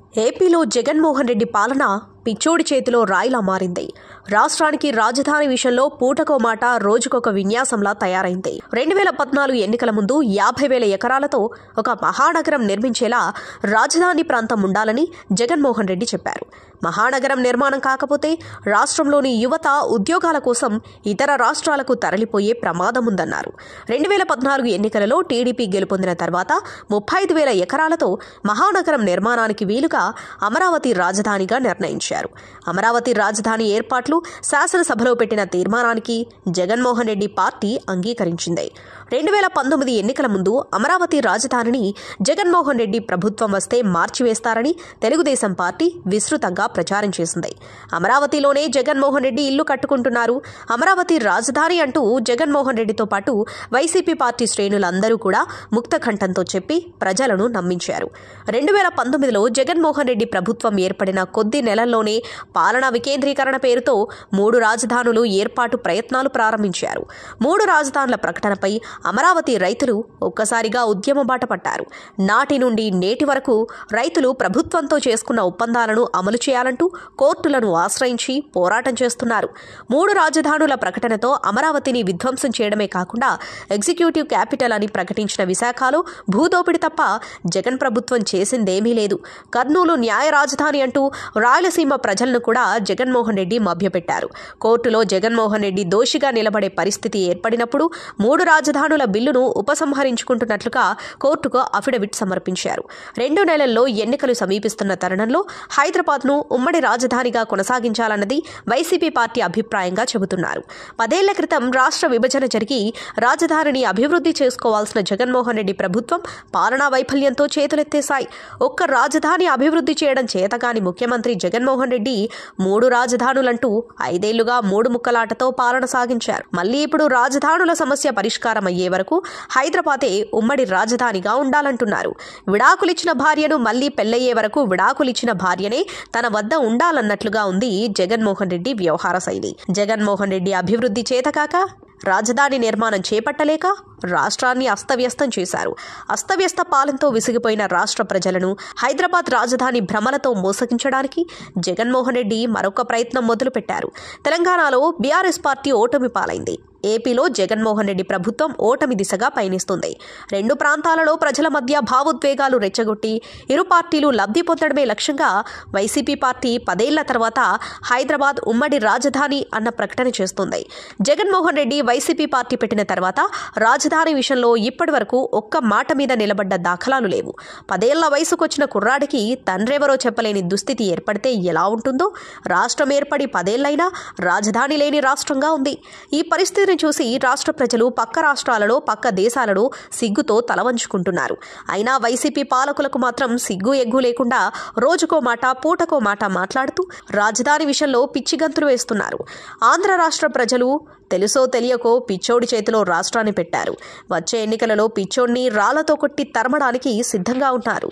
ఏపీలో జగన్మోహన్ రెడ్డి పాలన పిచ్చోడి చేతిలో రాయిలా మారింది. రాష్ట్రానికి రాజధాని విషయంలో పూటకో మాట రోజుకొక విన్యాసంలా తయారైంది. 2014 ఎన్నికల ముందు 50,000 ఎకరాలతో ఒక మహానగరం నిర్మించేలా రాజధాని ప్రాంతం ఉండాలని జగన్మోహన్ రెడ్డి చెప్పారు. మహానగరం నిర్మాణం కాకపోతే రాష్ట్రంలోని యువత ఉద్యోగాల కోసం ఇతర రాష్ట్రాలకు తరలిపోయే ప్రమాదం ఉందన్నారు. 2014 ఎన్నికలలో టీడీపీ గెలుపొందిన తర్వాత 35,000 ఎకరాలతో మహానగరం నిర్మాణానికి వీలుగా అమరావతి రాజధానిగా నిర్ణయించారు. అమరావతి రాజధాని ఏర్పాట్లు శాసనసభలో పెట్టిన తీర్మానానికి జగన్మోహన్ రెడ్డి పార్టీ అంగీకరించింది. 2019 ఎన్నికల ముందు అమరావతి రాజధానిని జగన్మోహన్ రెడ్డి ప్రభుత్వం వస్తే మార్చివేస్తారని తెలుగుదేశం పార్టీ విస్తృతంగా ప్రచారం చేసింది. అమరావతిలోనే జగన్మోహన్ రెడ్డి ఇల్లు కట్టుకుంటున్నారు, అమరావతి రాజధాని అంటూ జగన్మోహన్ రెడ్డితో పాటు వైసీపీ పార్టీ శ్రేణులందరూ కూడా ముక్తకంఠంతో చెప్పి ప్రజలను నమ్మించారు. 2019లో జగన్మోహన్ రెడ్డి ప్రభుత్వం ఏర్పడిన కొద్ది నెలల్లోనే పాలనా వికేంద్రీకరణ పేరుతో 3 రాజధానులు ఏర్పాటు ప్రయత్నాలు ప్రారంభించారు. 3 రాజధానుల ప్రకటనపై అమరావతి రైతులు ఒక్కసారిగా ఉద్యమ బాట పట్టారు. నాటి నుండి నేటి వరకు రైతులు ప్రభుత్వంతో చేసుకున్న ఒప్పందాలను అమలు చేయాలంటూ కోర్టులను ఆశ్రయించి పోరాటం చేస్తున్నారు. 3 రాజధానుల ప్రకటనతో అమరావతిని విధ్వంసం చేయడమే కాకుండా ఎగ్జిక్యూటివ్ క్యాపిటల్ అని ప్రకటించిన విశాఖలో భూదోపిడి తప్ప జగన్ ప్రభుత్వం చేసిందేమీ లేదు. కర్నూలు న్యాయ రాజధాని అంటూ రాయలసీమ ప్రజలను కూడా జగన్మోహన్ రెడ్డి మభ్యపెట్టారు. కోర్టులో జగన్మోహన్ రెడ్డి దోషిగా నిలబడే పరిస్థితి ఏర్పడినప్పుడు 3 రాజధానుల బిల్లును ఉపసంహరించుకుంటున్నట్లుగా కోర్టుకు అఫిడవిట్ సమర్పించారు. 2 నెలల్లో ఎన్నికలు సమీపిస్తున్న తరుణంలో హైదరాబాద్ను ఉమ్మడి రాజధానిగా కొనసాగించాలన్నది వైసీపీ పార్టీ అభిప్రాయంగా చెబుతున్నారు. 10 ఏళ్ల క్రితం రాష్ట్ర విభజన జరిగి రాజధానిని అభివృద్ధి చేసుకోవాల్సిన జగన్మోహన్ రెడ్డి ప్రభుత్వం పాలనా వైఫల్యంతో చేతులెత్తేశాయి. ఒక్క రాజధాని అభివృద్ధి చేయడం చేతగాని ముఖ్యమంత్రి జగన్మోహన్ రెడ్డి 3 రాజధానులంటూ 5 ఏళ్లుగా 3 ముక్కలాటతో పాలన సాగించారు. మళ్లీ ఇప్పుడు రాజధానుల సమస్య పరిష్కారం అయ్యే వరకు హైదరాబాదే ఉమ్మడి రాజధానిగా ఉండాలంటున్నారు. విడాకులిచ్చిన భార్యను మళ్లీ పెళ్లయ్యే వరకు విడాకులిచ్చిన భార్యనే తన వద్ద ఉండాలన్నట్లుగా ఉంది జగన్మోహన్ రెడ్డి వ్యవహార శైలి. జగన్మోహన్ రెడ్డి అభివృద్ధి చేతకాక రాజధాని నిర్మాణం చేపట్టలేక రాష్ట్రాన్ని అస్తవ్యస్తం చేశారు. అస్తవ్యస్త పాలనతో విసిగిపోయిన రాష్ట్ర ప్రజలను హైదరాబాద్ రాజధాని భ్రమలతో మోసగించడానికి జగన్మోహన్ రెడ్డి మరొక ప్రయత్నం మొదలుపెట్టారు. తెలంగాణలో బీఆర్ఎస్ పార్టీ ఓటమి పాలైంది. ఏపీలో జగన్మోహన్ రెడ్డి ప్రభుత్వం ఓటమి దిశగా పయనిస్తుంది. 2 ప్రాంతాలలో ప్రజల మధ్య భావోద్వేగాలు రెచ్చగొట్టి ఇరు పార్టీలు లబ్ధి పొందడమే లక్ష్యంగా వైసీపీ పార్టీ 10 ఏళ్ల తర్వాత హైదరాబాద్ ఉమ్మడి రాజధాని అన్న ప్రకటన చేస్తుంది. జగన్మోహన్ రెడ్డి వైసీపీ పార్టీ పెట్టిన తర్వాత రాజధాని విషయంలో ఇప్పటి వరకు ఒక్క మాట మీద నిలబడ్డ దాఖలాలు లేవు. 10 ఏళ్ల వయసుకొచ్చిన కుర్రాడికి తండ్రెవరో చెప్పలేని దుస్థితి ఏర్పడితే ఎలా ఉంటుందో రాష్ట్రం ఏర్పడి 10 ఏళ్లైనా రాజధాని లేని రాష్ట్రంగా ఉంది. ఈ పరిస్థితిని చూసి రాష్ట్ర ప్రజలు పక్క రాష్ట్రాలలో పక్క దేశాలలో సిగ్గుతో తలవంచుకుంటున్నారు. అయినా వైసీపీ పాలకులకు మాత్రం సిగ్గు ఎగ్గు లేకుండా రోజుకో మాట పూటకో మాట మాట్లాడుతూ రాజధాని విషయంలో పిచ్చిగంతులు వేస్తున్నారు. ఆంధ్ర రాష్ట్ర ప్రజలు తెలుసో తెలియకో పిచ్చోడి చేతిలో రాష్ట్రాన్ని పెట్టారు. వచ్చే ఎన్నికలలో పిచ్చోడిని రాళ్లతో కొట్టి తరమడానికి సిద్ధంగా ఉన్నారు.